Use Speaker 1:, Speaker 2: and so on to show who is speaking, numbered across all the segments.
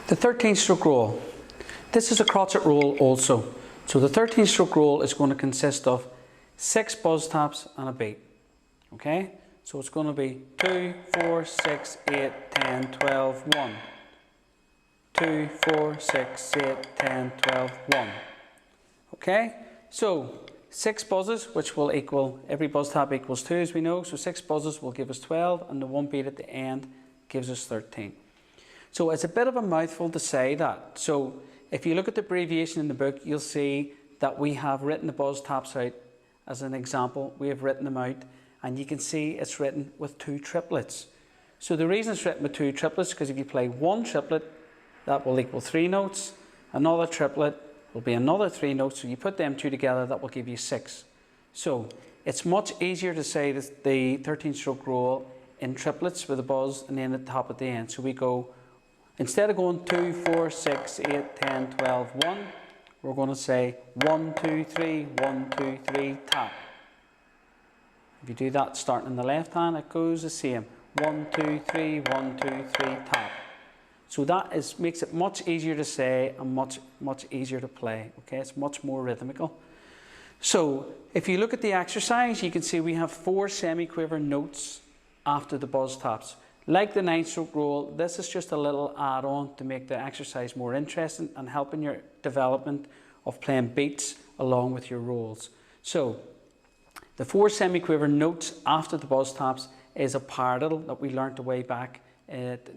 Speaker 1: The 13-stroke roll. This is a crotchet roll also. So the 13-stroke roll is going to consist of 6 buzz taps and a beat. Okay? So it's going to be 2, 4, 6, 8, 10, 12, 1. 2, 4, 6, 8, 10, 12, 1. Okay? So 6 buzzes, which will equal, every buzz tap equals 2 as we know. So 6 buzzes will give us 12 and the 1 beat at the end gives us 13. So it's a bit of a mouthful to say that. So if you look at the abbreviation in the book, you'll see that we have written the buzz taps out as an example. We have written them out and you can see it's written with 2 triplets. So the reason it's written with 2 triplets is because if you play 1 triplet, that will equal 3 notes. Another triplet will be another 3 notes. So you put them 2 together, that will give you 6. So it's much easier to say that the 13-stroke roll in triplets with a buzz and then at the top at the end. So we go, instead of going 2, 4, 6, 8, 10, 12, 1, we're going to say 1, 2, 3, 1, 2, 3, tap. If you do that starting in the left hand, it goes the same. 1, 2, 3, 1, 2, 3, tap. So that makes it much easier to say and much easier to play. Okay, it's much more rhythmical. So if you look at the exercise, you can see we have 4 semi-quiver notes after the buzz taps. Like the 9-stroke roll, this is just a little add-on to make the exercise more interesting and helping your development of playing beats along with your rolls. So the 4 semi-quiver notes after the buzz taps is a paradiddle that we learnt way back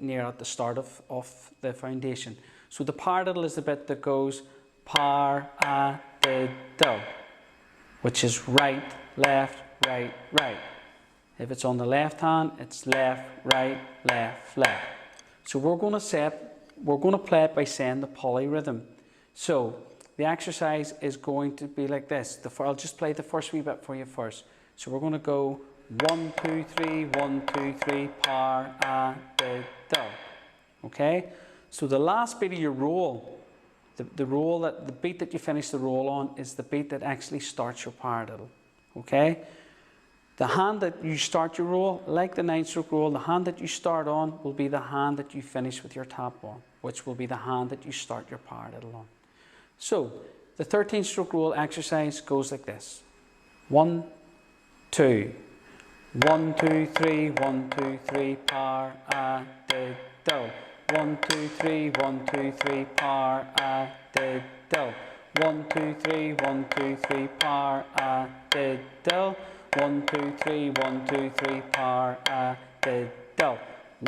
Speaker 1: near at the start of the foundation. So the paradiddle is the bit that goes par-a-diddle, which is right, left, right, right. If it's on the left hand, it's left, right, left, left. So we're going to play it by saying the polyrhythm. So the exercise is going to be like this. I'll just play the first wee bit for you first. So we're going to go 1, 2, 3, 1, 2, 3, par-a-diddle. Okay? So the last beat of your roll, the beat that you finish the roll on is the beat that actually starts your paradiddle. Okay? The hand that you start your roll, like the 9-stroke roll, the hand that you start on will be the hand that you finish with your tap on, which will be the hand that you start your paradiddle on. So the 13-stroke roll exercise goes like this. 1, 2, 1, 2, 3, 1, 2, 3, par-a-diddle. 1, 2, 3, 1, 2, 3, par-a-diddle. 1, 2, 3, 1, 2, 3, par-a-diddle. 1, 2, 3, 1, 2, 3, par-a-diddle.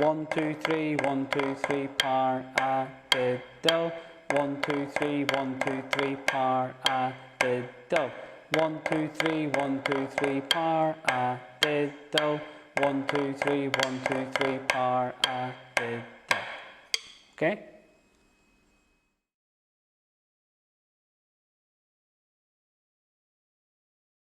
Speaker 1: 1, 2, 3, 1, 2, 3, par-a-diddle. 1, 2, 3, 1, 2, 3, par-a-diddle. 1, 2, 3, 1, 2, 3, par-a-diddle. 1, 2, 3, 1, 2, 3, par-a-diddle. Okay?